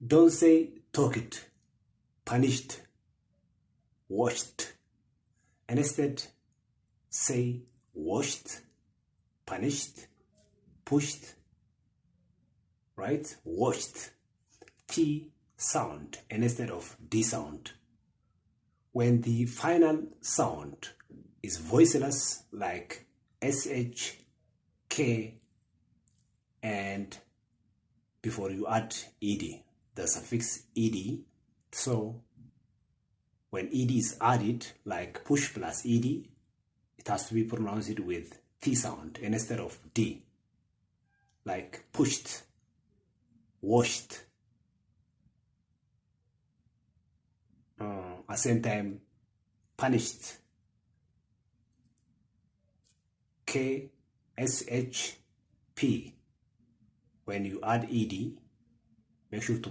Don't say talked, punished, washed. And instead, say washed, punished, pushed, right? Washed. T sound instead of D sound. When the final sound is voiceless, like SH, K, and before you add ED, the suffix ED. So when ED is added, like push plus ED, it has to be pronounced with T sound instead of D. Like pushed, washed. At the same time, punished. K, S, H, P. When you add ED, make sure to